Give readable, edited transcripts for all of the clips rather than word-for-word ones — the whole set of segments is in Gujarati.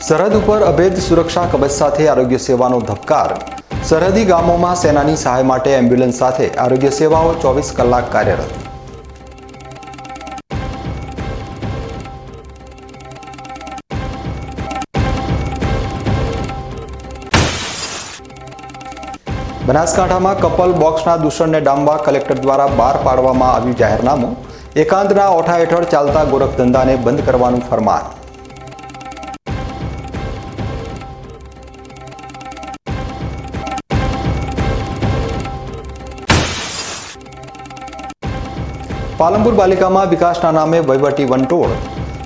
સરહદ ઉપર અભેદ સુરક્ષા કવચ સાથે આરોગ્ય સેવાનો ધબકાર। સરહદી ગામોમાં સેનાની સહાય માટે એમ્બ્યુલન્સ સાથે આરોગ્ય સેવાઓ 24 કલાક કાર્યરત। બનાસકાંઠામાં કપલ બોક્સના દૂષણને ડામવા કલેક્ટર દ્વારા બહાર પાડવામાં આવ્યું જાહેરનામું। એકાંતના ઓઠા હેઠળ ચાલતા ગોરખધંધાને બંધ કરવાનું ફરમાન। પાલનપુર પાલિકામાં વિકાસના નામે વહીવટી વંટોળ।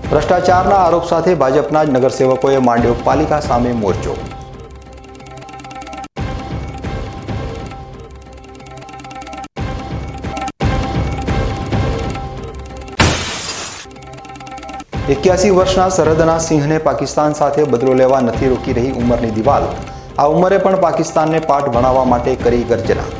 ભ્રષ્ટાચારના આરોપ સાથે ભાજપના જ નગરસેવકોએ માંડ્યો પાલિકા સામે મોરચો। એક્યાસી વર્ષના સરહદના સિંહને પાકિસ્તાન સાથે બદલો લેવા નથી રોકી રહી ઉંમરની દિવાલ। આ ઉંમરે પણ પાકિસ્તાનને પાઠ ભણાવવા માટે કરી ગર્જના।